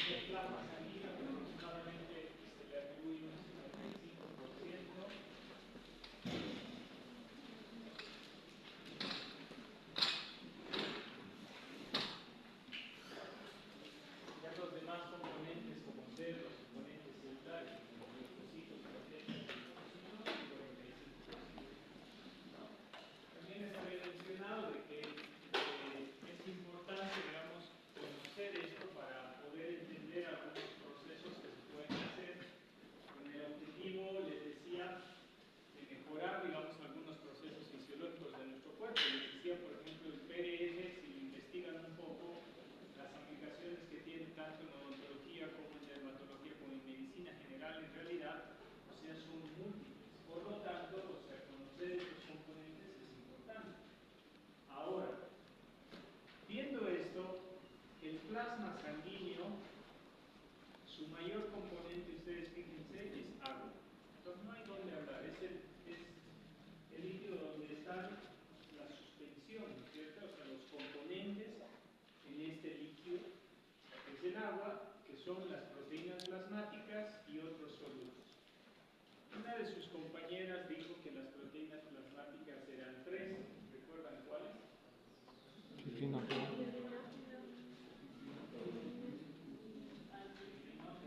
El plasma sanguíneo aproximadamente se le atribuye un 55%. Ya los demás componentes, como ser los componentes celulares, como los leucocitos, plaquetas, linfocitos, 45%. También les había mencionado de que es importante, digamos, conocer esto para poder entender algunos procesos que se pueden hacer con el objetivo, les decía, de mejorar, digamos, algunos procesos fisiológicos de nuestro cuerpo. Les decía, por ejemplo, el PRF, si lo investigan un poco, las aplicaciones que tiene tanto en odontología como en dermatología como en medicina general, en realidad, o sea, son múltiples. Por lo tanto, o sea, conocer estos componentes es importante. Ahora, viendo esto, el plasma sanguíneo, su mayor componente, ustedes fíjense, es agua. Entonces no hay dónde hablar, es el líquido donde están las suspensiones, ¿cierto? O sea, los componentes en este líquido es el agua, que son las proteínas plasmáticas y otros solutos. Una de sus compañeras dijo que las proteínas plasmáticas eran 3, ¿recuerdan cuáles?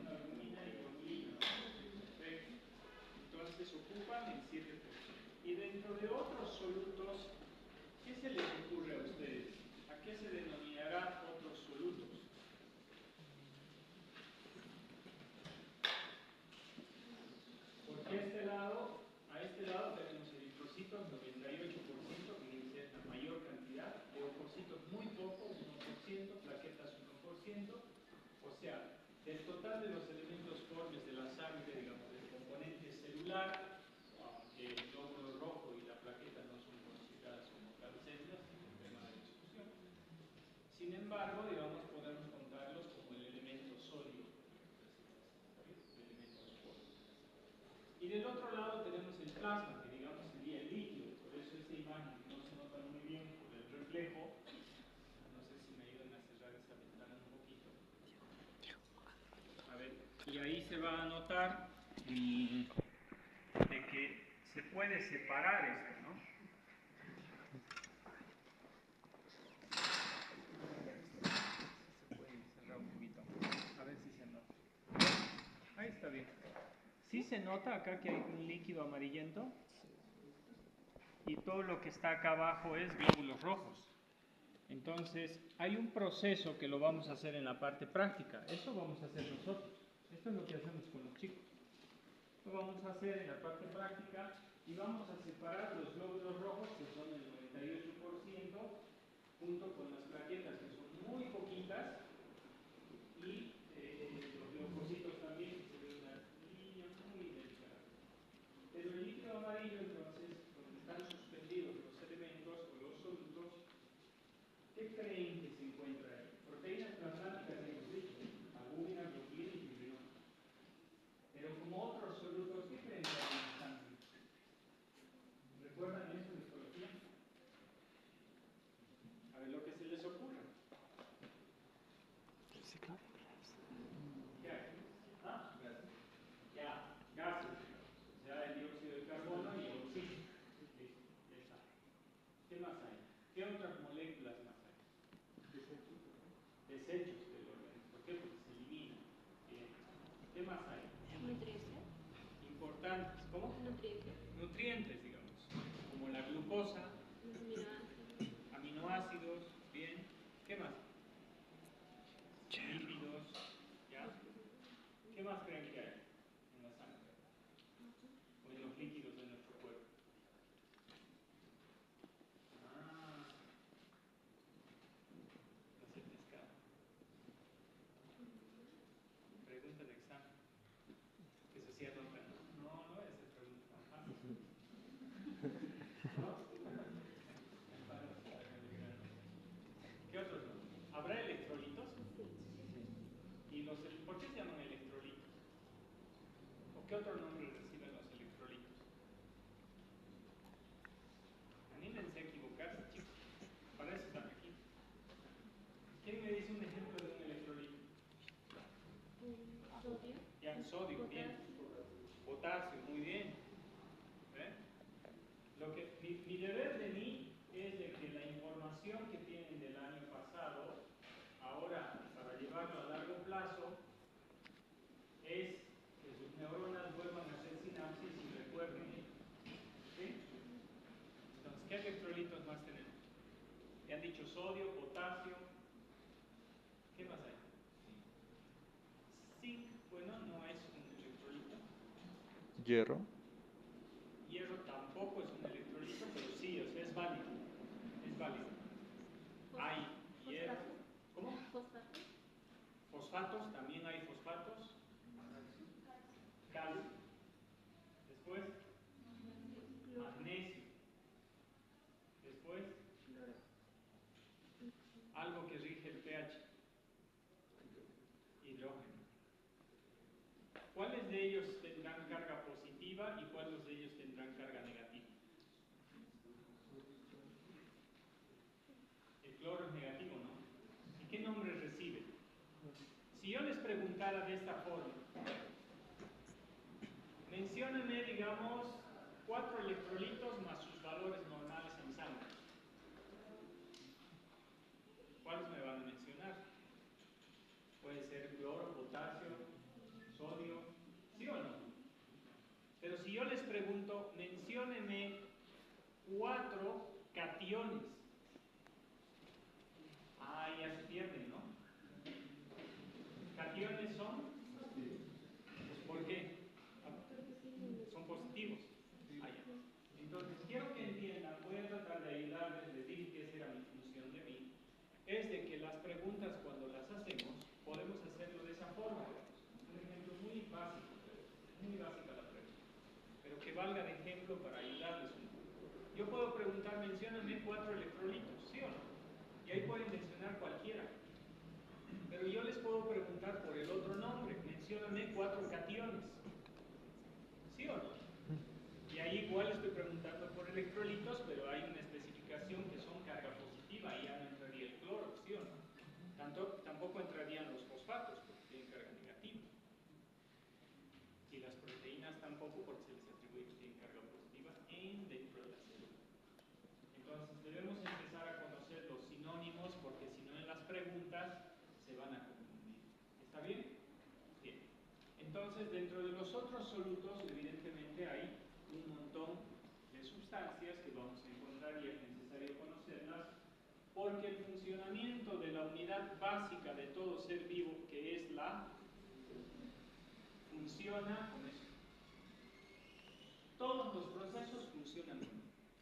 Albumina y globulina. Perfecto. Entonces ocupan el 7%. Y dentro de otros solutos, ¿qué se les ocurre a ustedes? ¿A qué se denominará otros solutos? Porque a este lado tenemos eritrocitos, 98%, que debe ser la mayor cantidad, leucocitos muy poco, 1%, plaquetas 1%, o sea, del total de los elementos formes de la sangre, digamos, del componente celular, aunque el glóbulo rojo y la plaqueta no son consideradas como tal células, es un tema de discusión. Sin embargo, digamos, podemos contarlos como el elemento sólido, elementos formes. Y del otro lado tenemos el plasma, que digamos sería el líquido, por eso esta imagen no se nota muy bien por el reflejo. No sé si me ayudan a cerrar esa ventana un poquito. A ver, y ahí se va a notar de que se puede separar esto, ¿no? Se puede cerrar un poquito. A ver si se nota. Ahí está bien. ¿Sí se nota acá que hay un líquido amarillento? Y todo lo que está acá abajo es glóbulos rojos. Entonces, hay un proceso que lo vamos a hacer en la parte práctica. Eso vamos a hacer nosotros. Esto es lo que hacemos con los chicos. Lo vamos a hacer en la parte práctica y vamos a separar los glóbulos rojos, que son el 98%, junto con las plaquetas, que son muy poquitas, y los leucocitos también, que se ve una línea muy delgada. Pero el líquido amarillo, entonces, donde están suspendidos los elementos o los solutos, ¿qué creen que se encuentra ahí? Proteínas plasmáticas hemos dicho, albúmina, globulina y fibrinosa. Pero como otros solutos, ¿qué creen que hay en la sangre? ¿Recuerdan eso de histología? A ver lo que se les ocurra. ¿Qué hay? ¿Ah? Ya, gases. O sea, el dióxido de carbono y el oxígeno. Listo, ya está. ¿Qué más hay? ¿Qué otras moléculas más hay? Desechos del organismo. ¿Por qué? Porque se eliminan. Bien. ¿Qué más hay? Nutrientes. Importantes. ¿Cómo? Nutrientes. Nutrientes, digamos. Como la glucosa, aminoácidos. Bien. ¿Qué más? Lípidos. ¿Ya? ¿Qué más creen que hay en la sangre? O en los líquidos de nuestro cuerpo. Ah, no se pescado. Pregunta de examen. Que se hacía nota. No, no es esa pregunta tan fácil. ¿No? ¿Qué otros no? ¿Habrá electrolitos? ¿Y por qué se llaman electrolitos? ¿O qué otro nombre reciben los electrolitos? Anímense a equivocarse, chicos. Para eso están aquí. ¿Quién me dice un ejemplo de un electrolito? Ya, sodio, bien. Potasio, muy bien. ¿Ve? Mi deber de mí es de que la información que tienen del año pasado, ahora para llevarlo a largo plazo, es que sus neuronas vuelvan a hacer sinapsis y recuerden. ¿Sí? Entonces, ¿qué electrolitos más tenemos? Ya han dicho sodio, potasio. ¿Qué más hay? Zinc, bueno, no es un electrolito. Hierro. Hierro tampoco es un electrolito, pero sí, o sea, es válido. Es válido. Hay hierro. ¿Cómo? Fosfatos, también hay fosfatos. Calcio. Después, magnesio. Después, algo que rige el pH. Hidrógeno. ¿Cuáles de ellos tendrán carga positiva y cuáles de ellos tendrán carga negativa? El cloro es negativo, ¿no? ¿Y qué nombre recibe? Si yo les preguntara de esta forma, menciónenme, digamos, 4 electrolitos más sus valores normales en sangre. ¿Cuáles me van a mencionar? Puede ser cloro, potasio, sodio, ¿sí o no? Pero si yo les pregunto, menciónenme 4 cationes. Ah, ya se pierden, ¿no? Cationes son, ¿por qué? Son positivos. Ah, ya. Entonces, quiero que entiendan, voy a tratar de ayudarles, les dije que esa era mi función de mí, es de que las preguntas cuando las hacemos, podemos hacerlo de esa forma. Un ejemplo muy básico, muy básica la pregunta, pero que valga de ejemplo para ayudarles un poco. Yo puedo preguntar, mencióname 4 electrolitos, ¿sí o no? Y ahí pueden mencionar cualquiera. Pero yo les puedo preguntar por el otro nombre, mencióname 4 cationes, ¿sí o no? Y ahí igual estoy preguntando por electrolitos, pero hay una especificación que son carga positiva, y ya no entraría el cloro, ¿sí o no? Tampoco entrarían los fosfatos, porque tienen carga negativa. Y las proteínas tampoco, porque se les atribuye que tienen carga positiva dentro de la célula. Entonces debemos empezar a conocer los sinónimos, porque si no en las preguntas se van a confundir. ¿Está bien? Bien. Entonces, dentro de los otros solutos, evidentemente hay un montón de sustancias que vamos a encontrar y es necesario conocerlas, porque el funcionamiento de la unidad básica de todo ser vivo, que es la, funciona con eso. Todos los procesos funcionan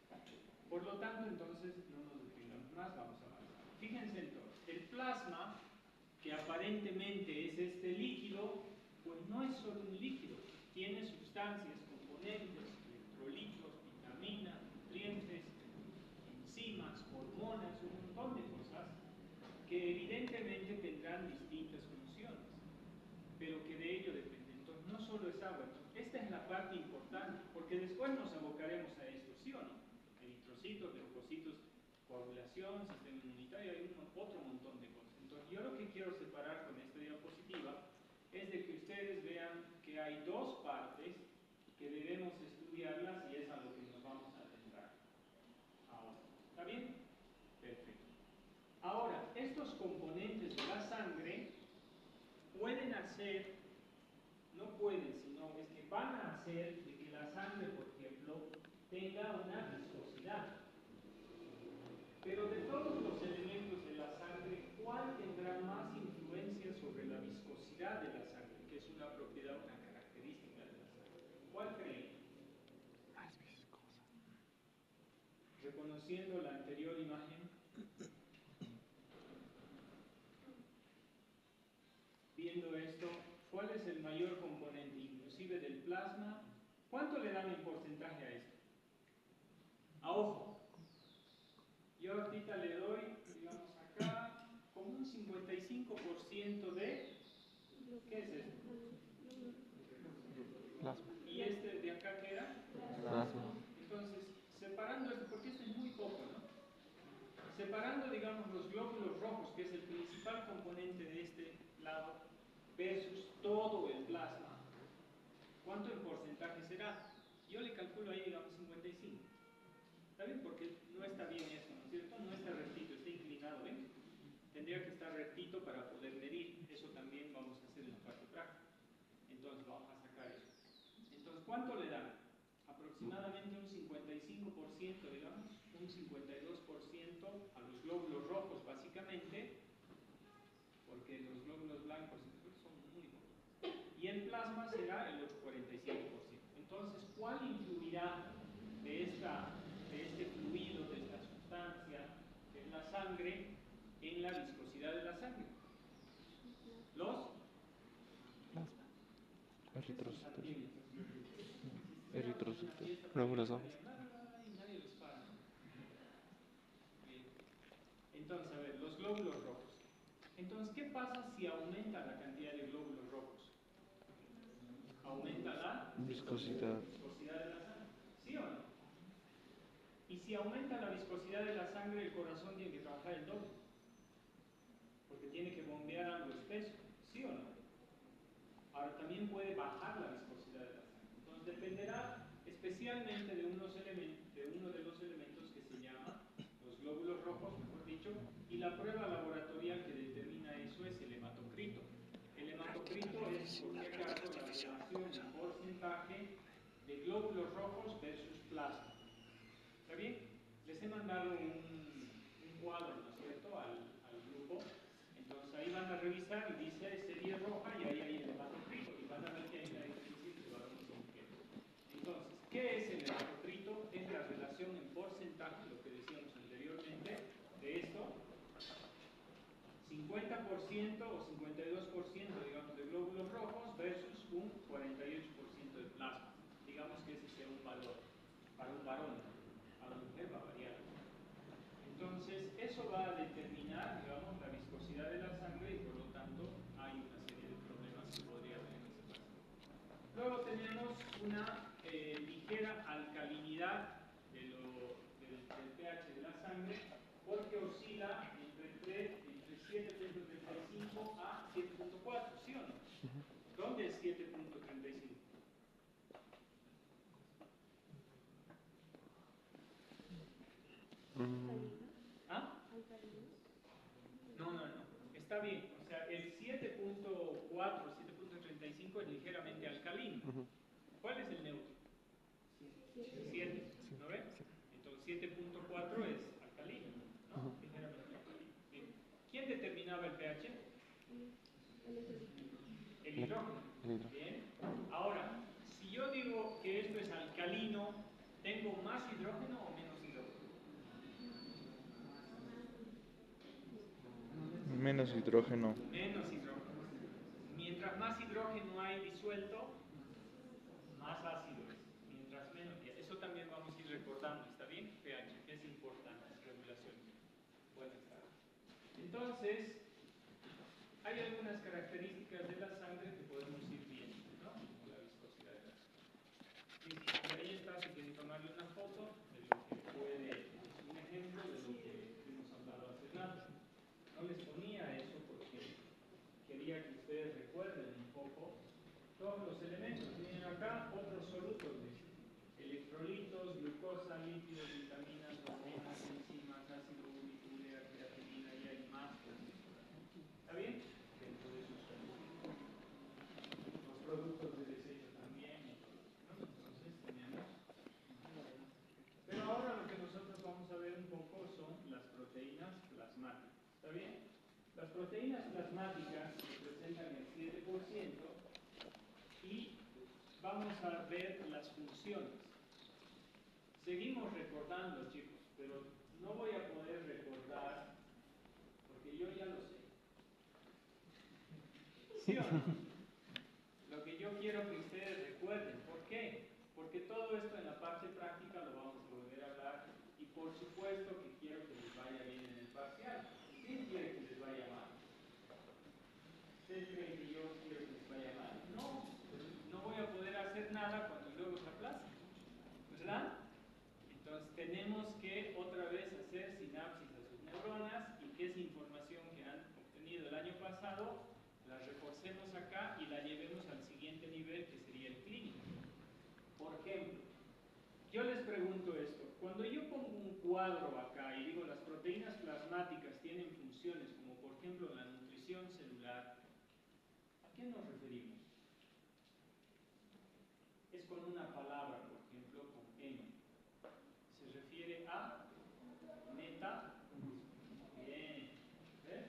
con eso. Por lo tanto, entonces, no nos detengamos más, vamos a avanzar. Fíjense entonces, el plasma, que aparentemente es este líquido, pues no es solo un líquido, tiene sustancias, componentes, electrolitos, vitaminas, nutrientes, enzimas, hormonas, un montón de cosas que evidentemente tendrán distintas funciones, pero que de ello depende. Entonces, no solo es agua. Entonces, esta es la parte importante, porque después nos abocaremos a esto, ¿sí o no? Eritrocitos, leucocitos, coagulación, sistema inmunitario, hay otro montón de cosas. Entonces, yo lo que quiero separar con esta diapositiva es de que ustedes vean que hay dos partes que debemos estudiarlas y es a lo que nos vamos a adentrar ahora. ¿Está bien? Perfecto. Ahora, estos componentes de la sangre pueden hacer, no pueden, sino es que van a hacer de que la sangre, por ejemplo, tenga una viscosidad. Pero de todos los elementos de la sangre, ¿cuál tendrá más influencia sobre la viscosidad de la sangre? Que es una propiedad, una característica de la sangre. ¿Cuál creen? Más viscosa. Reconociendo la anterior imagen, viendo esto, ¿cuál es el mayor componente, inclusive del plasma? ¿Cuánto le dan en porcentaje a esto? A ojo. Yo ahorita le doy, digamos acá, como un 55% de... ¿Qué es esto? Plasma. ¿Y este de acá qué era? Plasma. Entonces, separando esto, porque esto es muy poco, ¿no? Separando, digamos, los glóbulos rojos, que es el principal componente de este lado, versus todo el plasma, ¿cuánto en porcentaje será? Yo le calculo ahí, digamos, 55. ¿Está bien? Porque no está bien eso, ¿no es cierto? No está rectito, está inclinado, ¿ven? Tendría que estar rectito para poder medir. Eso también vamos a hacer en la parte práctica. Entonces vamos a sacar eso. Entonces, ¿cuánto le da? Aproximadamente un 55%, digamos, un 52% a los glóbulos rojos, básicamente, porque los glóbulos blancos son muy pocos. Y el plasma será el otro 45%. Entonces, ¿cuál influirá de este fluido, de esta sustancia, que es la sangre, en la viscosidad de la sangre? Los Eritrocitos. Eritrocitos. Glóbulos rojos. nadie les para. Entonces, a ver, los glóbulos rojos. Entonces, ¿qué pasa si aumenta la cantidad de glóbulos rojos? Aumenta la Viscosidad. viscosidad de la sangre. ¿Sí o no? Y si aumenta la viscosidad de la sangre, el corazón tiene que trabajar el doble. Porque tiene que bombear algo espeso. ¿Sí o no? Ahora, también puede bajar la viscosidad de la sangre. Entonces, dependerá especialmente de uno de los elementos que se llama los glóbulos rojos, mejor dicho, y la prueba laboratorial que determina eso es el hematocrito. El hematocrito es, por si acaso, la relación en porcentaje de glóbulos rojos versus plasma. ¿Está bien? Les he mandado un cuadro, ¿no es cierto?, al grupo. Entonces ahí van a revisar y dice serie roja y ahí hay el hematocrito. Y van a ver que hay una diferencia entre varones y mujeres. Entonces, ¿qué es el hematocrito? Es la relación en porcentaje, lo que decíamos anteriormente, de esto. 50% o 52%, digamos, de glóbulos rojos versus un 48% de plasma. Digamos que ese sea un valor para un varón. Para una mujer va a variar. Entonces, eso va a determinar, digamos, la viscosidad de la sangre y por lo tanto hay una serie de problemas que podría tener ese paciente. Luego tenemos una ligera alcalinidad del pH de la sangre porque oscila entre 7.35 a 7.4, ¿sí o no? ¿Dónde es 7.35? ¿Ah? No. Está bien. O sea, el 7.4, 7.35 es ligeramente alcalino. ¿Cuál es el neutro? 7. ¿No ven? Entonces 7.4 es alcalino, ¿no? Ligeramente alcalino. Bien. ¿Quién determinaba el pH? El hidrógeno. Bien. Ahora, si yo digo que esto es alcalino, ¿tengo más hidrógeno o menos hidrógeno? Menos hidrógeno. Menos hidrógeno. Mientras más hidrógeno hay disuelto, más ácido es. Mientras menos, eso también vamos a ir recordando, ¿está bien? pH, que es importante, regulación. Bueno, entonces, hay algunas características de la sangre que podemos ir viendo, ¿no? Como la viscosidad de la sangre. Listo, por ahí está, si quieren tomarle una foto de lo que puede, es un ejemplo de lo que hemos hablado hace rato. No les ponía eso porque quería que ustedes recuerden un poco todos los elementos. Miren acá otros solutos de electrolitos, glucosa, lípidos, vitaminas, hormonas, enzimas, ácido úrico, urea, creatinina, y hay más cosas. ¿Está bien? Dentro de esos solutos. Los productos de desecho también y todo eso, ¿no? Entonces tenemos. Pero ahora lo que nosotros vamos a ver un poco son las proteínas plasmáticas. ¿Está bien? Las proteínas plasmáticas representan el 7% y vamos a ver las funciones. Seguimos recordando, chicos, pero no voy a poder recordar porque yo ya lo sé. ¿Sí o no? Lo que yo quiero que ustedes recuerden. ¿Por qué? Porque todo esto en la parte práctica lo vamos a volver a hablar y por supuesto que quiero que les vaya bien en el parcial. ¿Quién quiere que les vaya mal? ¿Ustedes creen que yo quiero que les vaya mal? No, no voy a poder hacer nada cuando luego se aplace, ¿verdad? Entonces tenemos que otra vez hacer sinapsis a sus neuronas y que esa información que han obtenido el año pasado la reforcemos acá y la llevemos al siguiente nivel, que sería el clínico. Por ejemplo, yo les pregunto esto, cuando yo pongo un cuadro acá y digo las proteínas plasmáticas tienen funciones, como por ejemplo la nutrición celular, ¿a qué nos referimos? Es con una palabra, por ejemplo, con M. Se refiere a metabolismo. Bien. ¿Ves?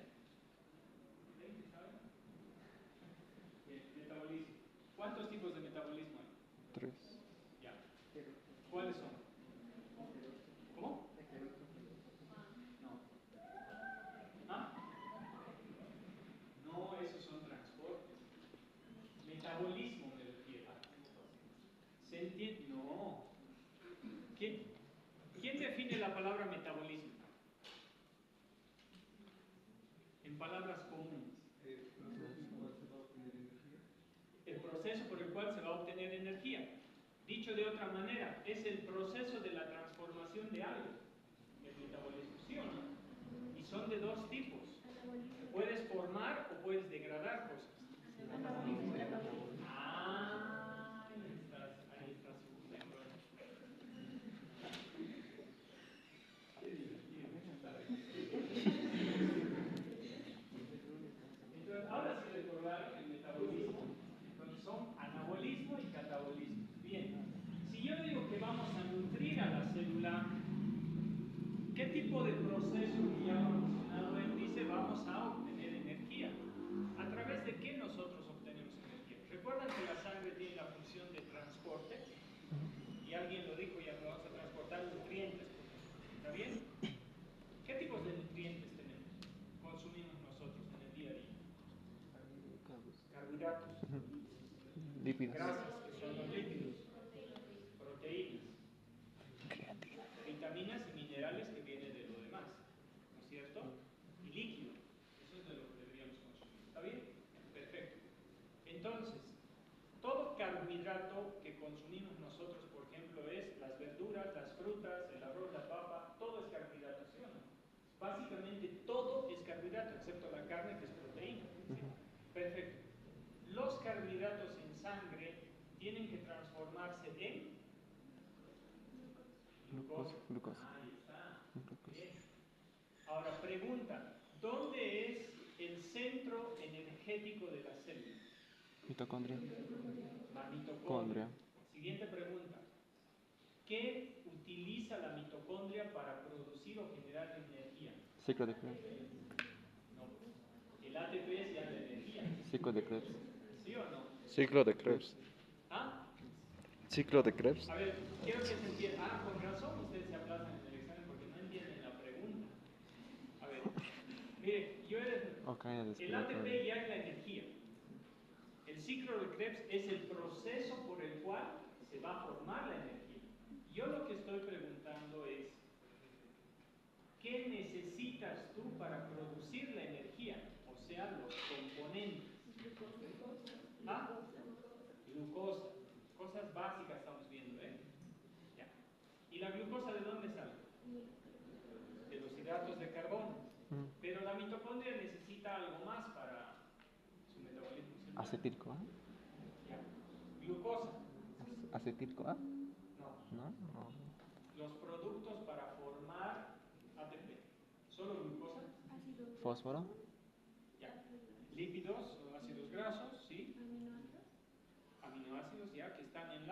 ¿Ven que saben? Bien, metabolismo. ¿Cuántos tipos de metabolismo hay? 3. Ya. ¿Cuáles son? ¿Cómo? No. ¿Ah? No, esos son transportes. Metabolismo me refiero. ¿Se entiende? No. ¿Quién define la palabra metabolismo? En palabras comunes. El proceso por el cual se va a obtener energía. Dicho de otra manera, es el proceso de la transformación de algo. El metabolismo, ¿sí o no? Y son de dos tipos. Puedes formar o puedes degradar cosas. Ah, ahí está su neurona. Entonces, ahora sí recordaron el metabolismo. Entonces son anabolismo y catabolismo. Bien, si yo digo que vamos a nutrir a la célula, ¿qué tipo de proceso que ya hemos mencionado él dice vamos a obtener energía? ¿A través de qué nosotros obtenemos energía? ¿Recuerdan que la sangre tiene la función de transporte? Y alguien lo dijo, ya vamos a transportar nutrientes. ¿Está bien? ¿Qué tipos de nutrientes tenemos? Consumimos nosotros en el día a día. Carbohidratos. Lípidos. Grasas, que son los lípidos. Proteínas. Vitaminas y minerales que vienen de lo demás. ¿No es cierto? Y líquido. Eso es de lo que deberíamos consumir. ¿Está bien? Perfecto. Entonces, todo carbohidrato que consumimos nosotros, por ejemplo, es las verduras, las frutas, el arroz, la papa, todo es carbohidrato, ¿sí o no? Básicamente todo es carbohidrato, excepto la carne que es proteína. Perfecto. Los carbohidratos en sangre tienen que transformarse en glucosa. Ahí está. Bien. Ahora pregunta, ¿dónde es el centro energético de la célula? Mitocondria. La mitocondria. Siguiente pregunta. ¿Qué utiliza la mitocondria para producir o generar energía? Ciclo de Krebs. No. El ATP es ya la energía. Ciclo de Krebs. ¿Sí o no? Ciclo de Krebs. ¿Ah? Ciclo de Krebs. A ver, quiero que se entienda. Ah, con razón ustedes se aplazan en el examen porque no entienden la pregunta. A ver, mire, el ATP ya es la energía. El ciclo de Krebs es el proceso por el cual se va a formar la energía. Yo lo que estoy preguntando es, ¿qué necesitas tú para producir la energía? O sea, los componentes. ¿Ah? Glucosa. Cosas básicas estamos viendo, ¿eh? Ya. ¿Y la glucosa de dónde sale? De los hidratos de carbono. Pero la mitocondria necesita algo más para su metabolismo celular. Acetilco A. Ya. Glucosa. Acetilco A. No. No. Los productos para formar ATP. ¿Solo glucosa? Fósforo. Ya. Lípidos o ácidos grasos, ¿sí? Aminoácidos, ya, que están en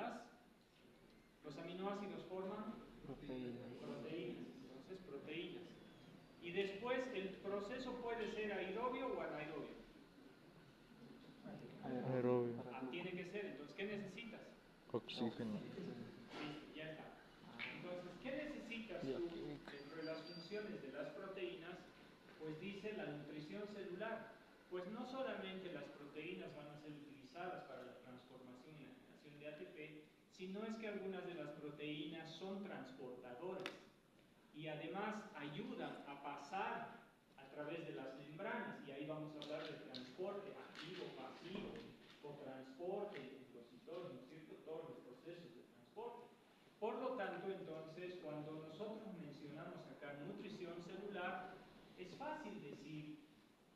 los aminoácidos forman proteínas. Entonces, proteínas. Y después, el proceso puede ser aerobio o anaerobio. Aerobio. Tiene que ser. Entonces, ¿qué necesitas? Oxígeno. Listo, ya está. Entonces, ¿qué necesitas tú dentro de las funciones de las proteínas? Pues dice la nutrición celular. Pues no solamente las proteínas van a ser utilizadas para la transformación y la generación de ATP, sino es que algunas de las proteínas son transportadoras y además ayudan a pasar a través de las membranas, y ahí vamos a hablar de transporte activo, pasivo, cotransporte, expositor, ¿no es cierto? Todos los procesos de transporte. Por lo tanto, entonces, cuando nosotros mencionamos acá nutrición celular, es fácil decir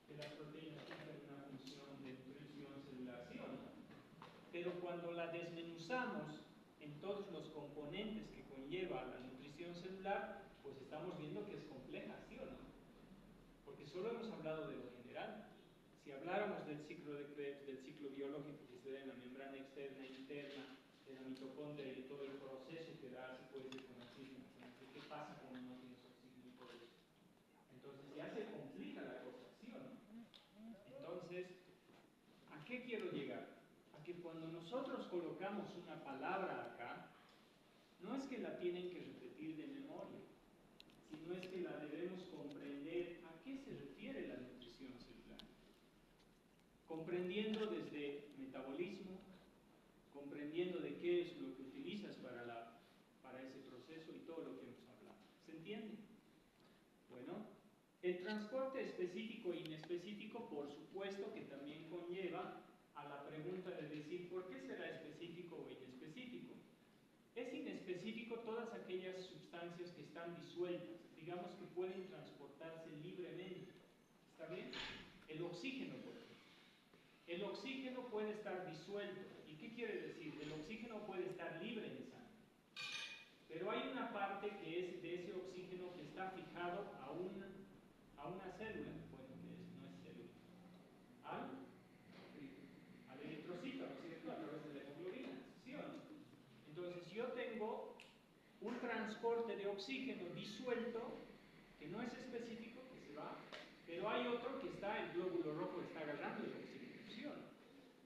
que las proteínas cumplen una función de pero cuando la desmenuzamos en todos los componentes que conlleva la nutrición celular, pues estamos viendo que es compleja, ¿sí o no? Porque solo hemos hablado de lo general. Si habláramos del ciclo de Krebs, del ciclo biológico que se da en la membrana externa e interna, de la mitocondria y de todo el proceso que da, se puede decir, con oxígeno, ¿qué pasa cuando no tienes oxígeno y todo eso? Entonces ya se complica la cosa, ¿sí o no? Entonces, ¿a qué quiero llegar? A que cuando nosotros colocamos una palabra acá, no es que la tienen que repetir de memoria, sino es que la debemos comprender a qué se refiere la nutrición celular. Comprendiendo desde metabolismo, comprendiendo de qué es lo que utilizas para ese proceso y todo lo que hemos hablado. ¿Se entiende? Bueno, el transporte específico e inespecífico, por supuesto que también conlleva a la pregunta de decir, ¿por qué será específico o inespecífico? Es inespecífico todas aquellas sustancias que están disueltas, digamos que pueden transportarse libremente. ¿Está bien? El oxígeno, por ejemplo. El oxígeno puede estar disuelto. ¿Y qué quiere decir? El oxígeno puede estar libre en sangre. Pero hay una parte que es de ese oxígeno que está fijado a una célula, bueno, que no es célula, al eritrocito, ¿no es cierto? A través de la hemoglobina, ¿sí o no? Entonces yo tengo un transporte de oxígeno disuelto que no es específico, que se va, pero hay otro que está, el glóbulo rojo está agarrando el oxígeno, ¿sí o no?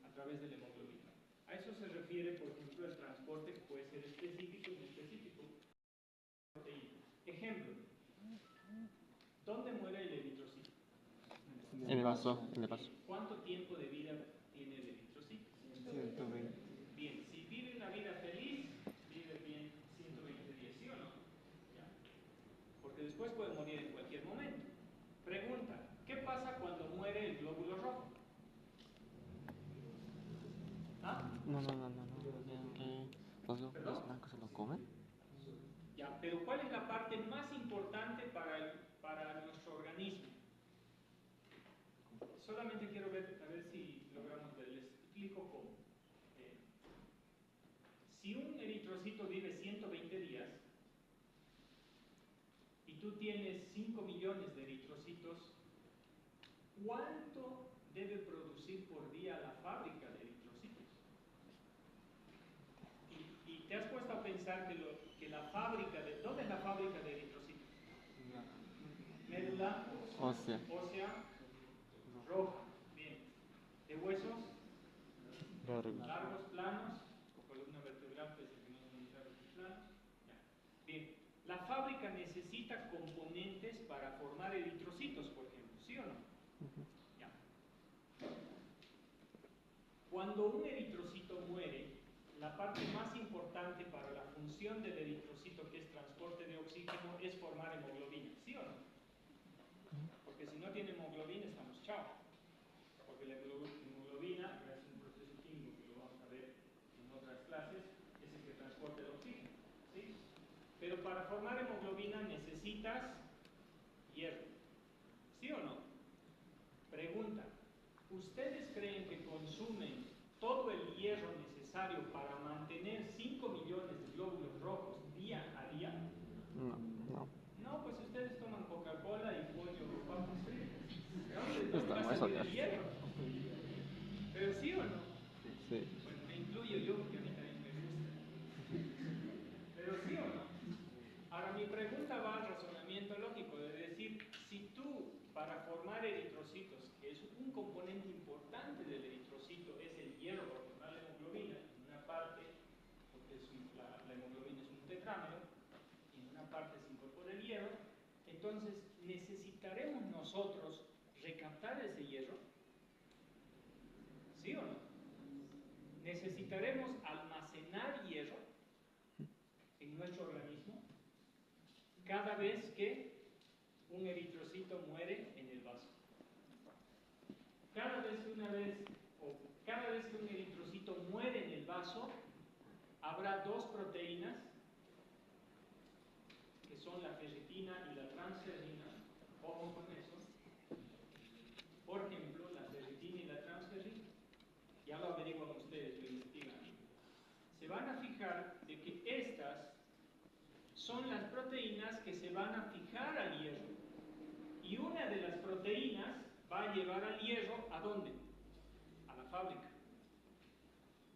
A través de la hemoglobina. A eso se refiere, por ejemplo, el transporte que puede ser específico y inespecífico. Ejemplo, ¿dónde muere el eritrocito? En el vaso, en el vaso. ¿Cuánto tiempo de vida tiene el eritrocito? 120. Bien, si vive una vida feliz, vive bien 120 días, ¿sí o no? ¿Ya? Porque después puede morir en cualquier momento. Pregunta, ¿qué pasa cuando muere el glóbulo rojo? ¿Ah? No. ¿Los blancos se lo comen? Ya, pero ¿cuál es la parte más importante para nuestro organismo? Solamente quiero ver, a ver si logramos ver. Les explico cómo. Si un eritrocito vive 120 días y tú tienes 5 millones de eritrocitos, ¿cuánto debe producir por día la fábrica de eritrocitos? Y te has puesto a pensar que la fábrica de... ¿Dónde es la fábrica de eritrocitos? Médula Ósea. Roja. Bien. ¿De huesos? Largos. Largos, planos. Columna vertebral, pues el que no son largos y planos. Ya. Bien. La fábrica necesita componentes para formar eritrocitos, por ejemplo. ¿Sí o no? Ya. Cuando un eritrocito muere, la parte más importante para la función del eritrocito, que es transporte de oxígeno, es formar hemoglobina. ¿Sí o no? Porque si no tiene hemoglobina, estamos chao. Porque la hemoglobina, es un proceso químico que lo vamos a ver en otras clases, es el que transporta el oxígeno. ¿Sí? Pero para formar hemoglobina necesitas hierro. ¿Sí o no? Pregunta, ¿ustedes creen que consumen todo el hierro necesario para mantener 5 millones de glóbulos rojos día a día? No. No, pues ustedes toman Coca-Cola y pollo con papas fritas. ¿De dónde Está va a más salir el honesto. hierro? ¿Pero sí o no? Sí. Bueno, me incluyo yo porque a mí también me gusta. ¿Pero sí o no? Ahora, mi pregunta va al razonamiento lógico de decir, si tú, para formar eritrocitos, que es un componente importante del eritrocito, es el hierro para formar la hemoglobina, en una parte, porque la hemoglobina es un tetrámero, y en una parte se incorpora el hierro, entonces necesitaremos nosotros recaptar ese hierro, ¿sí o no? Necesitaremos almacenar hierro en nuestro organismo cada vez que un eritrocito muere en el vaso. Cada vez que un eritrocito muere en el vaso, habrá dos proteínas que son la ferritina y la transferrina. Ojo con eso. Por ejemplo, la ferritina y la transferrina. Ya lo averiguan ustedes, lo investigan. son las proteínas que se van a fijar al hierro. Y una de las proteínas va a llevar al hierro, ¿a dónde? A la fábrica.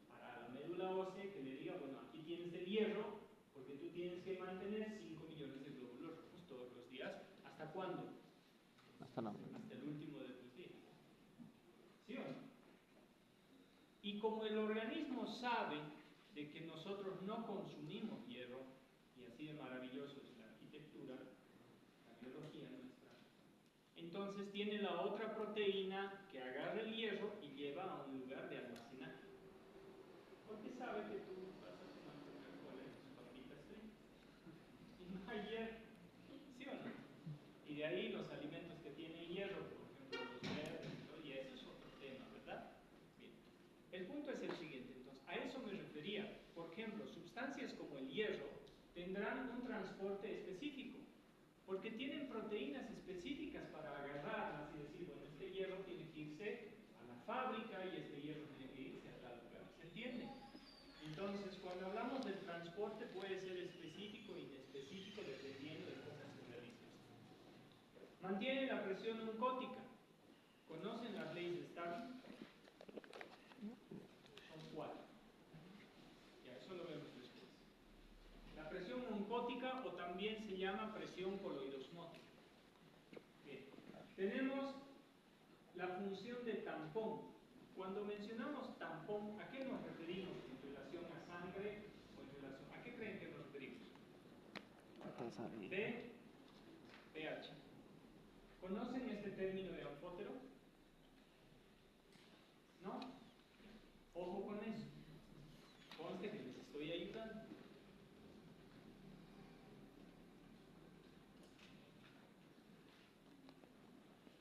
Para la médula ósea que le diga, bueno, aquí tienes el hierro, porque tú tienes que mantener 5 millones de glóbulos rojos todos los días. ¿Hasta cuándo? Hasta la Hasta el último de tus días. ¿Sí o no? Y como el organismo sabe de que nosotros no consumimos hierro, y así de maravilloso es la arquitectura, la biología nuestra, entonces tiene la otra proteína que agarra el hierro y lleva a un lugar de almacenaje. Porque sabe que tú vas a tomar Coca-Cola y tus papitas fritas. Y no hay hierro. ¿Sí o no? Y de ahí los alimentos que tienen hierro, por ejemplo los verdes, ¿no? Y eso es otro tema, ¿verdad? Bien. El punto es el siguiente, entonces, a eso me refería. Por ejemplo, sustancias como el hierro tendrán un transporte específico, porque tienen proteínas específicas para agarrarlas y decir, bueno, este hierro tiene que irse a la fábrica y este hierro tiene que irse a tal lugar. ¿Se entiende? Entonces, cuando hablamos del transporte puede ser específico e inespecífico dependiendo de cosas que realizas. Mantiene la presión oncótica. ¿Conocen las leyes de Starling? Son 4. Ya, eso lo vemos después. La presión oncótica, o también se llama presión coloidosmótica. Bien. Tenemos la función de tampón. Cuando mencionamos tampón, ¿a qué nos referimos en relación a sangre o en relación a qué creen que nos referimos? pH. ¿Conocen este término de anfótero? ¿No? Ojo con eso. Conste que les estoy ayudando.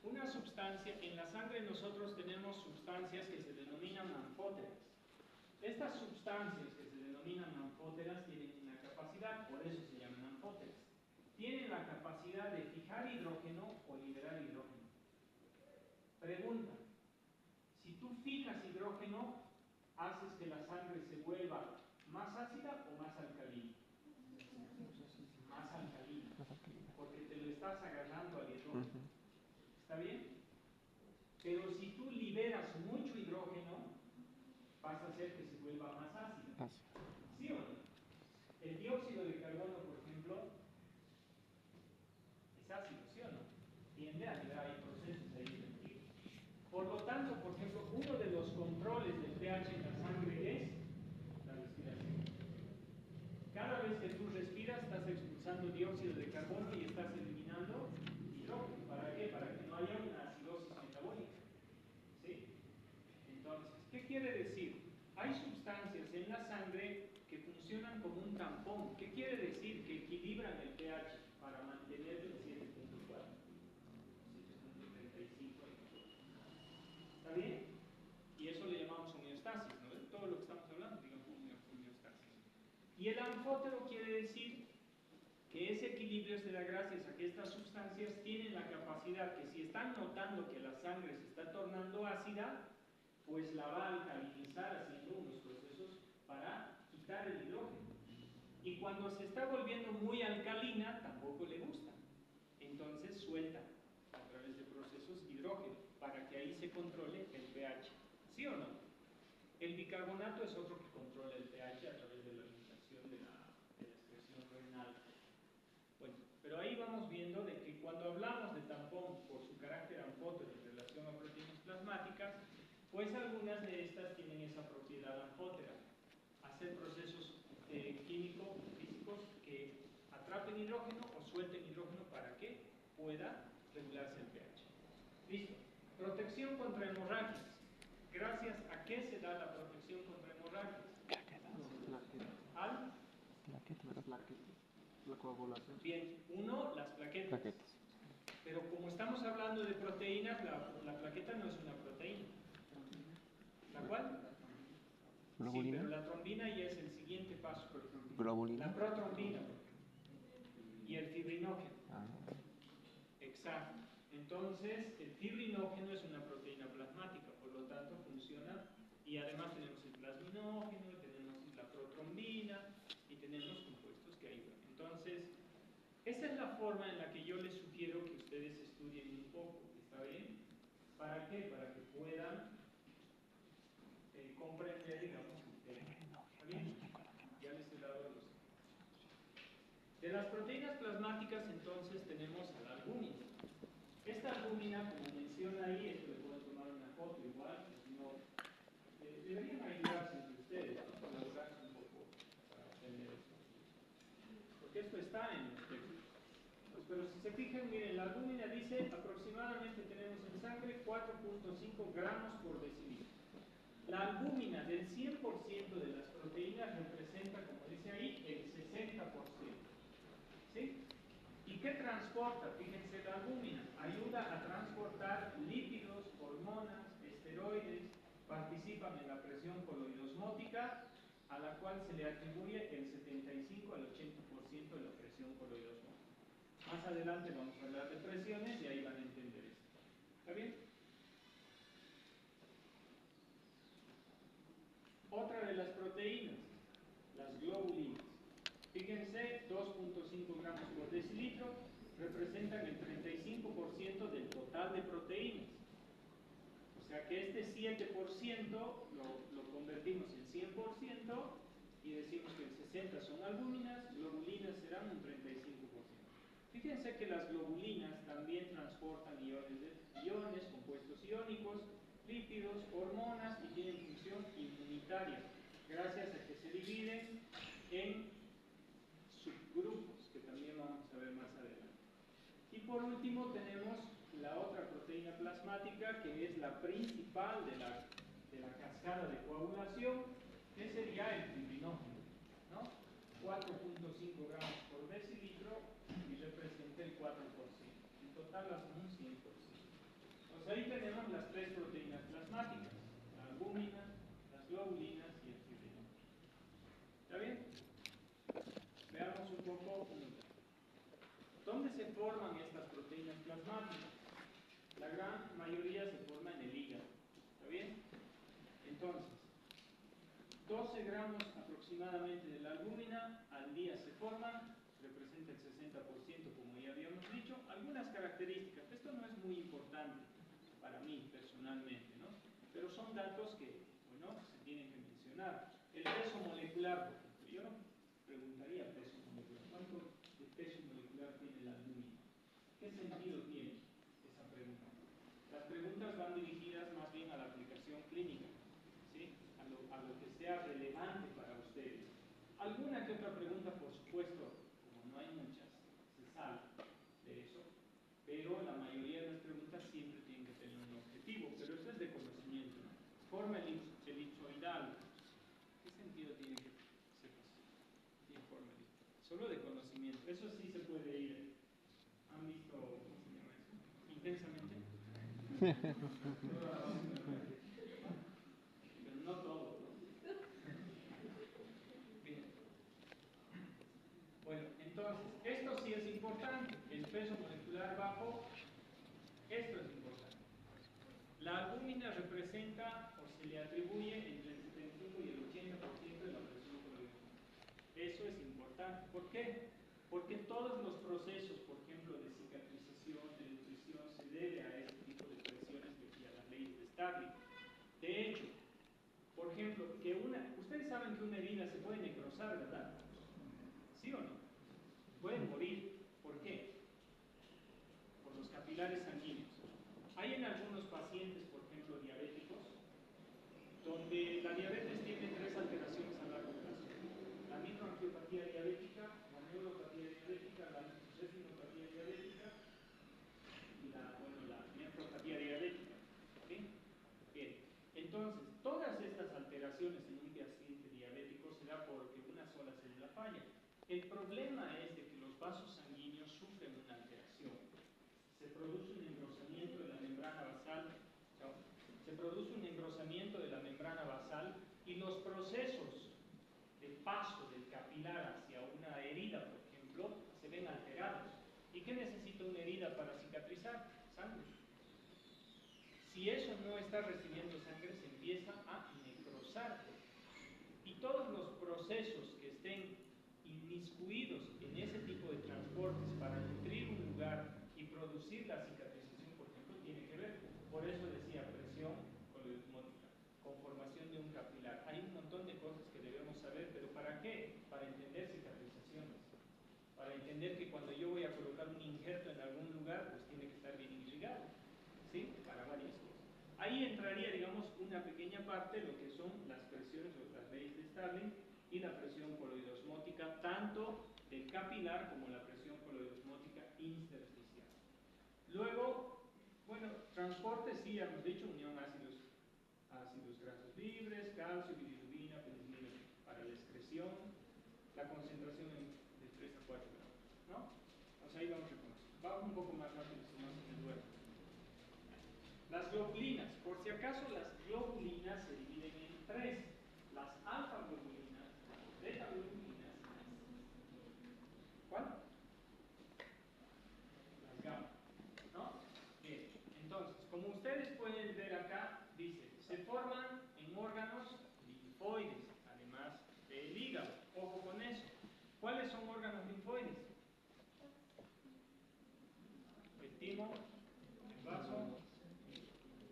Una sustancia, en la sangre nosotros tenemos sustancias que se denominan anfóteras. Estas sustancias que se denominan anfóteras tienen una capacidad, por eso se llaman anfóteras. Tienen la capacidad de fijar hidrógeno o liberar hidrógeno. Pregunta: si tú fijas hidrógeno, ¿haces que la sangre se vuelva más ácida o más alcalina? Más alcalina, porque te lo estás agarrando al hidrógeno. ¿Está bien? Pero si tú liberas mucho hidrógeno, vas a hacer que se vuelva más ácida. ¿Sí o no? El dióxido de carbono, por ejemplo, es ácido, ¿sí o no? Tiende a liberar, hay procesos ahí dentro. Por lo tanto, por ejemplo, uno de los controles del pH en la sangre es la respiración. Cada vez que tú respiras, estás expulsando dióxido de carbono y estás eliminando hidrógeno. ¿Para qué? Para que no haya una acidosis metabólica. ¿Sí? Entonces, ¿qué quiere decir? Hay sustancias en la sangre que funcionan como un tampón. ¿Qué quiere decir? Que equilibran el pH para mantener el 7.4, 7.35. ¿Está bien? Y eso le llamamos homeostasis, ¿no? De todo lo que estamos hablando, digamos, homeostasis. Y el anfótero quiere decir que ese equilibrio se da gracias a que estas sustancias tienen la capacidad que si están notando que la sangre se está tornando ácida, pues la va a alcalinizar haciendo unos procesos para quitar el hidrógeno. Y cuando se está volviendo muy alcalina, tampoco le gusta. Entonces suelta a través de procesos hidrógeno para que ahí se controle el pH. ¿Sí o no? El bicarbonato es otro que controla el pH a través de la alimentación de la excreción renal. Bueno, pero ahí vamos viendo de que cuando hablamos de tampón por su carácter anfótero en relación a proteínas plasmáticas, pues algunas de estas tienen esa propiedad anfótera, hacer procesos químico-físicos que atrapen hidrógeno o suelten hidrógeno para que pueda regularse el pH. Listo. Protección contra hemorragias. ¿Gracias a qué se da la protección contra hemorragias? Al La coagulación. Bien, uno, las plaquetas. Pero como estamos hablando de proteínas, la plaqueta no es una proteína. ¿La cual? Sí, pero la trombina ya es el siguiente paso. ¿Globulina? La protrombina y el fibrinógeno. Exacto. Entonces, el fibrinógeno es una proteína plasmática, por lo tanto funciona, y además tenemos el plasminógeno, tenemos la protrombina y tenemos compuestos que ayudan. Entonces, Esa es la forma en la que yo les sugiero que ustedes estudien un poco, ¿está bien? ¿Para qué? Para que puedan comprender, digamos, el tema. ¿Está bien? Ya les he dado los. De las proteínas plasmáticas, entonces, tenemos a la albúmina. Esta albúmina, como menciona ahí, esto le puedo tomar una foto igual, si no, deberían ayudarse entre ustedes, ¿no? Colaborarse un poco para entender esto. Porque esto está en los textos. Pues, pero si se fijan, miren, la albúmina dice aproximadamente tenemos en sangre 4.5 gramos por decilitro. La albúmina del 100% de las proteínas representa, como dice ahí, el 60%. ¿Sí? ¿Y qué transporta? Fíjense, la albúmina ayuda a transportar lípidos, hormonas, esteroides, participan en la presión coloidosmótica, a la cual se le atribuye el 75 al 80% de la presión coloidosmótica. Más adelante vamos a hablar de presiones y ahí van a entender esto. ¿Está bien? Otra de las proteínas, las globulinas. Fíjense, 2.5 gramos por decilitro representan el 35% del total de proteínas. O sea que este 7% lo convertimos en 100% y decimos que el 60% son albúminas, globulinas serán un 35%. Fíjense que las globulinas también transportan iones, compuestos iónicos, lípidos, hormonas y tienen función inmunitaria, gracias a que se dividen en subgrupos, que también vamos a ver más adelante. Y por último tenemos la otra proteína plasmática, que es la principal de la cascada de coagulación, que sería el fibrinógeno, ¿no? 4.5 gramos por decilitro y representa el 4%. En total hacen un 100%. Pues ahí tenemos las tres proteínas plasmáticas, la albúmina, las globulinas y el fibrinógeno. ¿Está bien? Veamos un poco. ¿Dónde se forman estas proteínas plasmáticas? La gran mayoría se forma en el hígado. ¿Está bien? Entonces, 12 gramos aproximadamente de la albúmina al día se forman, representa el 60%, como ya habíamos dicho. Algunas características, esto no es muy importante para mí personalmente, ¿no? Pero son datos que, bueno, se tienen que mencionar. El peso molecular, por ejemplo, yo no preguntaría peso molecular. ¿Cuánto de peso molecular tiene la albúmina? ¿Qué sentido tiene esa pregunta? Las preguntas van dirigidas más bien a la aplicación clínica, ¿sí? A lo que sea relevante para ustedes. Alguna que otra pregunta, por supuesto, como no hay muchas, se sabe de eso, pero la mayoría de las preguntas siempre tienen que tener un objetivo, pero esto es de conocimiento, ¿no? Forma elipsoidal. ¿Qué sentido tiene que sepas? Tiene forma elipsoidal. Solo de conocimiento. Eso sí se puede ir. ¿Han visto, cómo se llama eso? Intensamente. Pero no todo, ¿no? Bien. Bueno, entonces, esto sí es importante. El peso molecular bajo, esto es importante. La albúmina representa o se le atribuye entre el 75 y el 80% de la presión coloidosmótica. Eso es importante. ¿Por qué? Porque todos los procesos, por ejemplo, de cicatrización, de nutrición, se debe a este tipo de presiones y a las leyes de Starling. De hecho, por ejemplo, ustedes saben que una herida se puede necrosar, ¿verdad? ¿Sí o no? Pueden morir. ¿Por qué? Por los capilares sanguíneos. Hay en algunos pacientes, por ejemplo, diabéticos, donde la diabetes tiene tres alteraciones a largo plazo: la microangiopatía diabética, la neuropatía diabética, la retinopatía diabética y la nefropatía diabética. ¿Sí? Bien, entonces, todas estas alteraciones en un paciente diabético se da porque una sola célula falla. El problema es de que los vasos sanguíneos sufren una alteración. Se produce un engrosamiento de la membrana basal, se produce un engrosamiento de la membrana basal y los procesos de paso del capilar hacia una herida, por ejemplo, se ven alterados. ¿Y qué necesita una herida para cicatrizar? Sangre. Si eso no está recibiendo sangre, se empieza a necrosar. Y todos los procesos que estén inmiscuidos en ese tipo de transportes para nutrir un lugar y producir la cicatrización, por ejemplo, tiene que ver. Por eso decía presión coloidosmótica, conformación de un capilar. Hay un montón de cosas que debemos saber, pero ¿para qué? Para entender cicatrizaciones. Para entender que cuando yo voy a colocar un injerto en algún lugar, pues tiene que estar bien irrigado. ¿Sí? Para varias cosas. Ahí entraría, digamos, una pequeña parte, lo que son las presiones o las leyes de Starling y la presión coloidosmótica, tanto del capilar como la presión coloidosmótica intersticial. Luego, bueno, transporte, sí, ya hemos dicho, unión ácidos grasos libres, calcio, bilirrubina, penicilina para la excreción, la concentración de 3 a 4 gramos, ¿no? O sea, ahí vamos reconociendo. Vamos un poco más rápido, si no se me duerme. Las globulinas, por si acaso, las globulinas se dividen en tres: las alfa-globulinas, las beta-globulinas, ¿cuál? Las gamma, ¿no? Bien, entonces, como ustedes pueden ver acá, dice, se forman en órganos linfoides, además del hígado. Ojo con eso. ¿Cuáles son órganos linfoides? El timo, el vaso,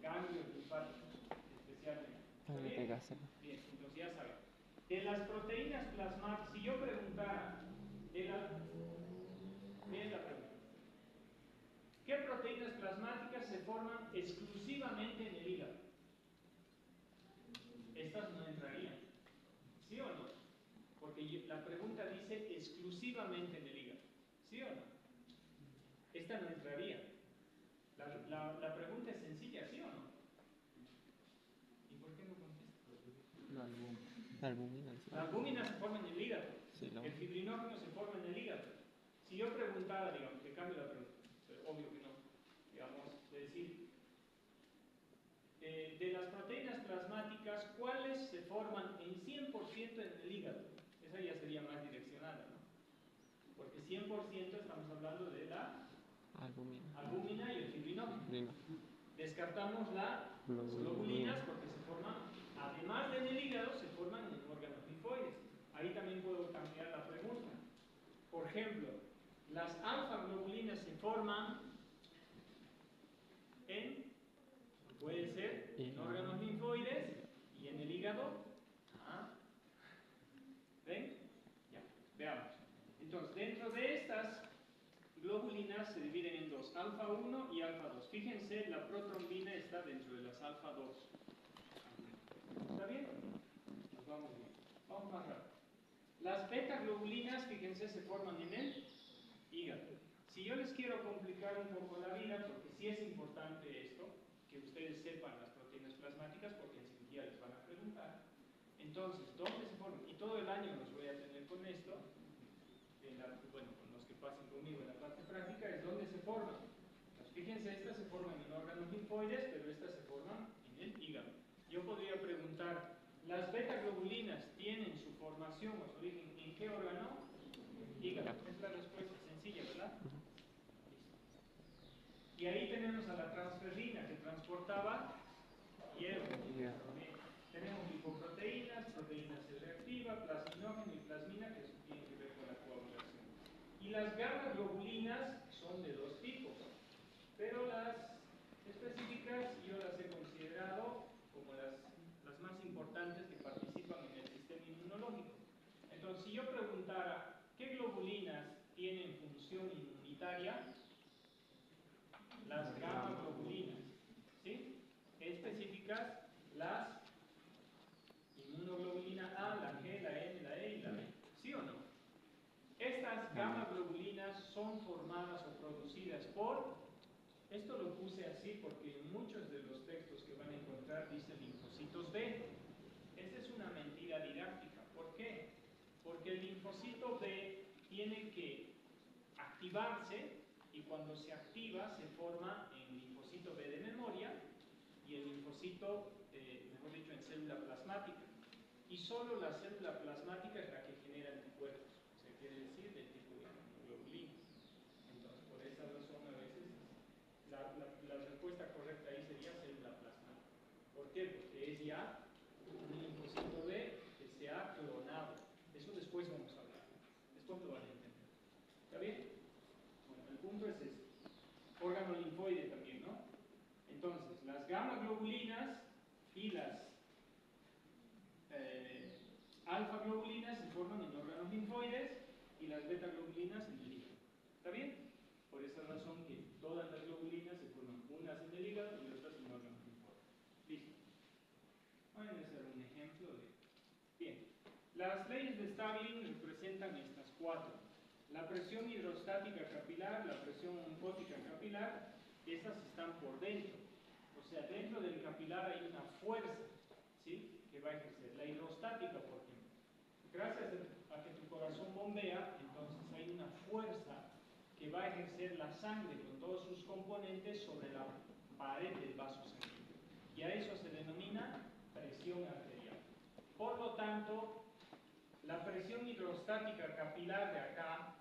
ganglios linfáticos, especialmente. ¿Está bien? Bien, entonces ya saben. De las proteínas plasmáticas, si yo preguntara, ¿qué es la pregunta? ¿Qué proteínas plasmáticas se forman exclusivamente en el hígado? Estas no entrarían, ¿sí o no? Porque la pregunta dice exclusivamente en el hígado, ¿sí o no? Esta no entraría. La pregunta es sencilla, ¿sí o no? ¿Y por qué no contesta? La albúmina. La albúmina se forma en el hígado. Sí, El fibrinógeno se forma en el hígado. Si yo preguntara, digamos, que cambie la pregunta, pero obvio que no, digamos, de decir, de las proteínas plasmáticas, ¿cuáles se forman en 100% en el hígado? Esa ya sería más direccionada, ¿no? Porque 100% estamos hablando de la albúmina y el fibrinógeno. Descartamos las globulinas porque se forman, además de en el hígado, se forman en órganos linfoides. Ahí también puedo cambiar la pregunta. Por ejemplo, las alfa-globulinas se forman puede ser en órganos linfoides y en el hígado. ¿Ven? Ya, veamos. Entonces, dentro de estas globulinas se dividen en dos, alfa 1 y alfa 2. Fíjense, la protrombina está dentro de las alfa 2. ¿Está bien? Nos vamos bien. Vamos más rápido. Las beta-globulinas, fíjense, se forman en el hígado. Si yo les quiero complicar un poco la vida, porque sí es importante esto, que ustedes sepan las proteínas plasmáticas, porque en cirugía les van a preguntar. Entonces, ¿dónde se forman? Y todo el año los voy a tener con esto. Bueno, con los que pasen conmigo en la parte práctica, es donde se forman. Pues fíjense, estas se forman en órganos linfoides, pero estas se forman en el hígado. Yo podría preguntar, ¿las beta-globulinas tienen su formación o su origen en qué órgano? Hígado. Es la respuesta sencilla, ¿verdad? Listo. Y ahí tenemos a la transferrina que transportaba hierro. Tenemos lipoproteínas, proteínas C-reactiva, plasminógeno y plasmina, que tienen que ver con la coagulación. Y las gamma-globulinas son de dos tipos, pero las específicas yo las he considerado como las más importantes que participan en el sistema inmunológico. Entonces, si yo preguntara qué globulinas tienen función inmunitaria, las gamma-globulinas, ¿sí? Específicas, las inmunoglobulina A, la G, la N, la E y la B, ¿sí o no? Estas gamma-globulinas son formadas o producidas por, esto lo puse así porque en muchos de los textos que van a encontrar dicen linfocitos B. Esta es una mentira didáctica. ¿Por qué? Porque el linfocito B tiene que activarse y cuando se activa se forma en linfocito B de memoria y el linfocito, mejor dicho, en célula plasmática. Y solo la célula plasmática es la que genera anticuerpos, o sea, quiere decir del tipo de inmunoglobulinas. Entonces, por esa razón a veces la respuesta correcta ahí sería célula plasmática. ¿Por qué? Porque es ya un linfocito B que se ha clonado. Eso después vamos a hablar. Después lo van a entender. ¿Está bien? globulinas y las alfa globulinas se forman en órganos linfoides y las beta globulinas en el hígado. ¿Está bien? Por esa razón que todas las globulinas se forman unas en el hígado y otras en órganos linfoides. Listo. Voy a hacer un ejemplo de... Bien. Las leyes de Starling representan estas cuatro. La presión hidrostática capilar, la presión oncótica capilar, esas están por dentro. O sea, dentro del capilar hay una fuerza, ¿sí?, que va a ejercer. La hidrostática, por ejemplo. Gracias a que tu corazón bombea, entonces hay una fuerza que va a ejercer la sangre con todos sus componentes sobre la pared del vaso sanguíneo. Y a eso se denomina presión arterial. Por lo tanto, la presión hidrostática capilar de acá,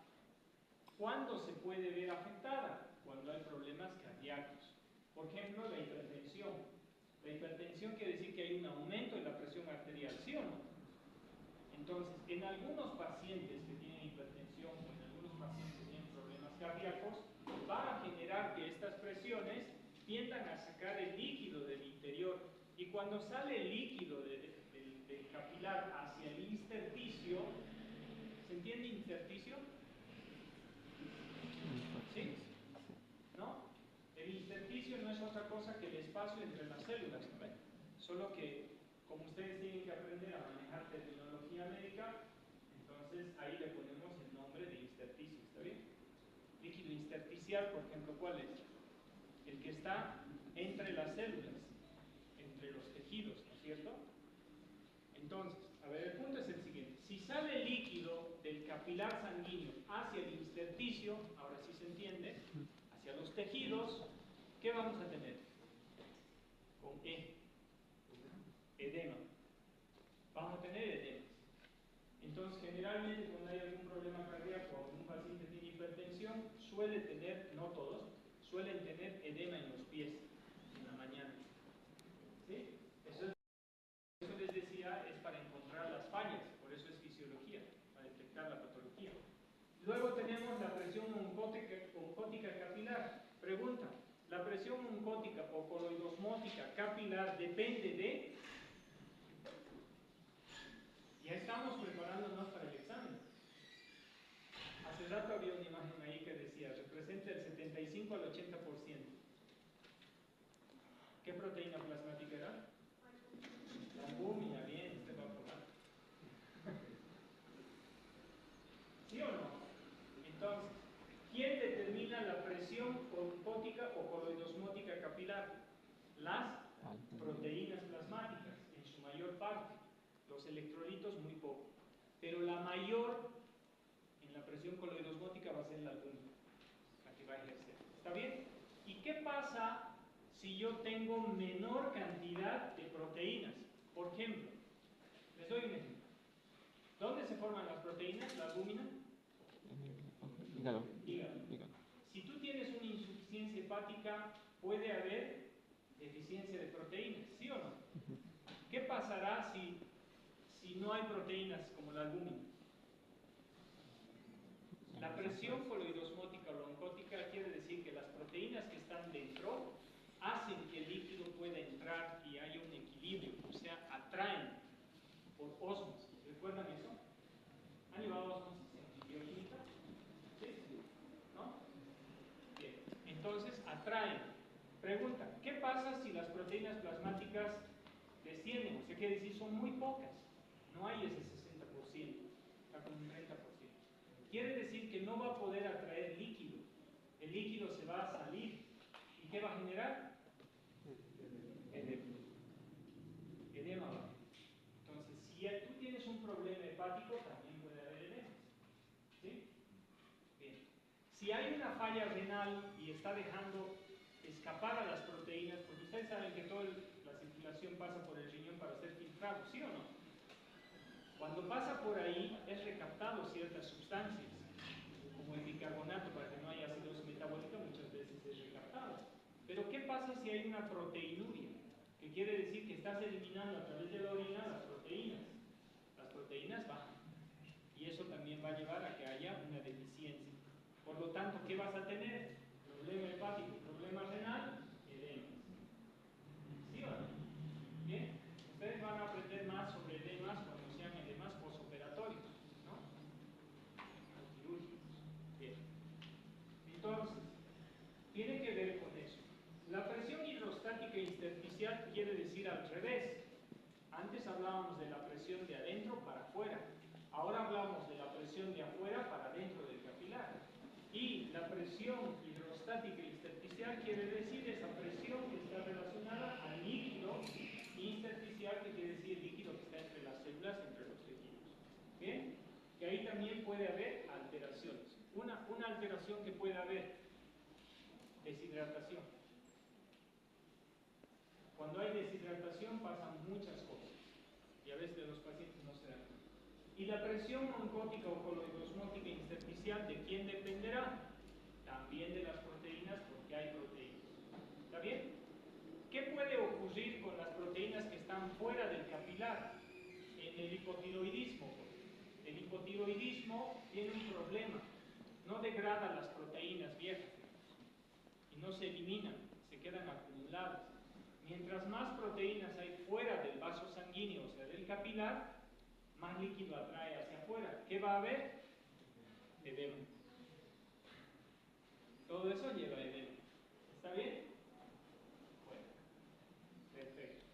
¿cuándo se puede ver afectada? Cuando hay problemas cardíacos. Por ejemplo, la hipertensión. La hipertensión quiere decir que hay un aumento en la presión arterial, ¿sí o no? Entonces, en algunos pacientes que tienen hipertensión o en algunos pacientes que tienen problemas cardíacos, va a generar que estas presiones tiendan a sacar el líquido del interior. Y cuando sale el líquido del capilar hacia el intersticio, ¿se entiende intersticio? ¿Sí? ¿No? El intersticio no es otra cosa que el espacio entre las células, ¿no? Solo que, como ustedes tienen que aprender a manejar terminología médica, entonces ahí le ponemos el nombre de intersticio, ¿está bien? Líquido intersticial, por ejemplo, ¿cuál es? El que está entre las células, entre los tejidos, ¿no es cierto? Entonces, a ver, el punto es el siguiente. Si sale líquido del capilar sanguíneo hacia el intersticio, ahora sí se entiende, hacia los tejidos, ¿qué vamos a tener? Con edema. Vamos a tener edema. Entonces, generalmente cuando hay algún problema cardíaco o algún paciente tiene hipertensión, suele tener, no todos, suelen tener edema en los pies en la mañana. ¿Sí? Eso les decía, es para encontrar las fallas, por eso es fisiología, para detectar la patología. Luego tenemos la presión oncótica capilar. Pregunta, ¿la presión oncótica o coloidosmótica capilar depende de? Ya estamos preparándonos para el examen. Hace rato había una imagen ahí que decía, representa el 75 al 80%. ¿Qué proteína plasmática era? La albúmina, bien, usted va a probar. ¿Sí o no? Entonces, ¿quién determina la presión oncótica o coloidosmótica capilar? Las proteínas plasmáticas, en su mayor parte. Los electrolitos muy poco. Pero la mayor en la presión coloidosmótica va a ser la albúmina, la que va a ejercer. ¿Está bien? ¿Y qué pasa si yo tengo menor cantidad de proteínas? Por ejemplo, les doy un ejemplo. ¿Dónde se forman las proteínas? ¿La albúmina? Hígado. Si tú tienes una insuficiencia hepática, puede haber deficiencia de proteínas, ¿sí o no? ¿Qué pasará si no hay proteínas como la albúmina? La presión coloidosmótica o oncótica quiere decir que las proteínas que están dentro hacen que el líquido pueda entrar y haya un equilibrio, o sea, atraen por ósmosis. ¿Recuerdan eso? ¿Han llevado ósmosis en bioquímica? ¿Sí? ¿No? Bien. Entonces, atraen. Pregunta, ¿qué pasa si las proteínas plasmáticas descienden? O sea, quiere decir, son muy pocas. No hay ese 60%, está con un 30%. Quiere decir que no va a poder atraer líquido. El líquido se va a salir. ¿Y qué va a generar? Edema. Entonces, si tú tienes un problema hepático, también puede haber edema. ¿Sí? Bien. Si hay una falla renal y está dejando escapar a las proteínas, porque ustedes saben que toda la circulación pasa por el riñón para ser filtrado, ¿sí o no? Cuando pasa por ahí, es recaptado ciertas sustancias, como el bicarbonato, para que no haya acidosis metabólica, muchas veces es recaptado. Pero ¿qué pasa si hay una proteinuria? Que quiere decir que estás eliminando a través de la orina las proteínas. Las proteínas bajan. Y eso también va a llevar a que haya una deficiencia. Por lo tanto, ¿qué vas a tener? Problema hepático, problema renal, edema. ¿Sí revés. Antes hablábamos de la presión de adentro para afuera. Ahora hablamos de la presión de afuera para adentro del capilar. Y la presión hidrostática intersticial quiere decir esa presión que está relacionada al líquido intersticial, que quiere decir el líquido que está entre las células, entre los tejidos. ¿Bien? Que ahí también puede haber alteraciones. Una alteración que puede haber, deshidratación. Cuando hay deshidratación pasan muchas cosas y a veces los pacientes no se dan cuenta. Y la presión oncótica o coloidosmótica intersticial, ¿de quién dependerá? También de las proteínas, porque hay proteínas. ¿Está bien? ¿Qué puede ocurrir con las proteínas que están fuera del capilar? En el hipotiroidismo. El hipotiroidismo tiene un problema. No degrada las proteínas viejas y no se eliminan, se quedan acumuladas. Mientras más proteínas hay fuera del vaso sanguíneo, o sea, del capilar, más líquido atrae hacia afuera. ¿Qué va a haber? Edema. Todo eso lleva edema. ¿Está bien? Bueno, perfecto.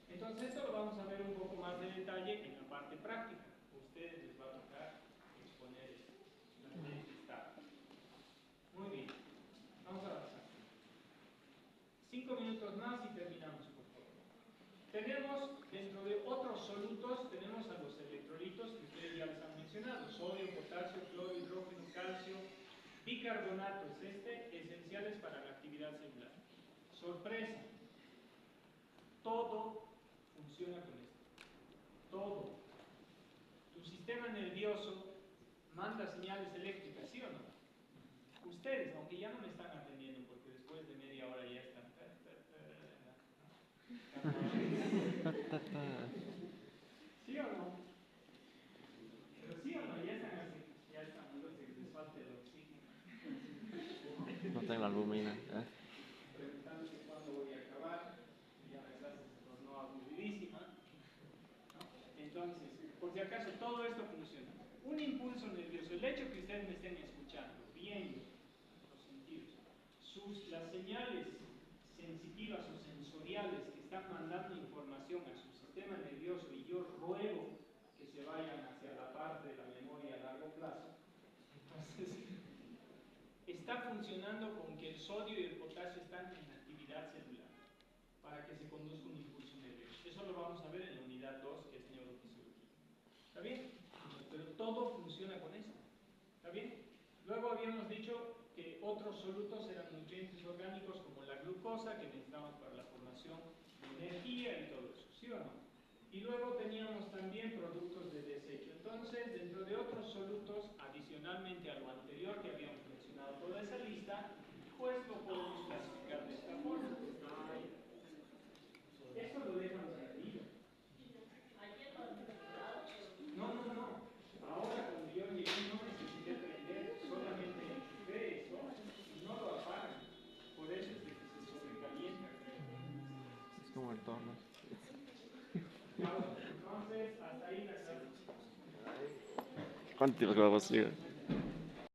Entonces esto lo vamos a ver un poco más de detalle en la parte práctica. A ustedes les va a tocar exponer esto. Muy bien. Vamos a avanzar. 5 minutos más y terminamos, por favor. Tenemos, dentro de otros solutos, tenemos a los electrolitos que ustedes ya les han mencionado: sodio, potasio, cloro, hidrógeno, calcio, bicarbonato es esenciales para la actividad celular. Sorpresa, todo funciona con esto. Todo. Tu sistema nervioso manda señales eléctricas, ¿sí o no? Ustedes, aunque ya no me están atendiendo, porque después de media hora ya están. ¿Sí o no? Pero sí o no, ya están así. Ya están, les falta el oxígeno. No tengo albumina. Preguntándose cuándo voy a acabar. Ya la clase se tornó aburridísima, ¿no? Entonces, por si acaso, todo esto funciona. Un impulso nervioso, el hecho que ustedes me estén escuchando, viendo los sentidos, las señales sensitivas o sensoriales que están mandando información a su sistema nervioso, y yo ruego que se vayan hacia la parte de la memoria a largo plazo. Entonces, está funcionando con que el sodio y el potasio están en actividad celular para que se conduzca un impulso nervioso. Eso lo vamos a ver en la unidad 2, que es neurofisiología. ¿Está bien? Pero todo funciona con esto. ¿Está bien? Luego habíamos dicho que otros solutos eran nutrientes orgánicos como la glucosa, que necesitamos para la formación de energía y todo eso. ¿Sí o no? Y luego teníamos también productos de desecho. Entonces, dentro de otros solutos, adicionalmente a lo anterior que habíamos mencionado, toda esa lista, pues lo podemos clasificar de esta forma. Eso lo dejan perdido. No. Ahora, cuando yo llegué, no necesité prender, solamente enchufé eso y no lo apagan. Por eso es de que se sobrecalienta, creo. Es como el torno. Entonces, hasta ahí la clase. ¿Cuánto tiempo que vamos a seguir?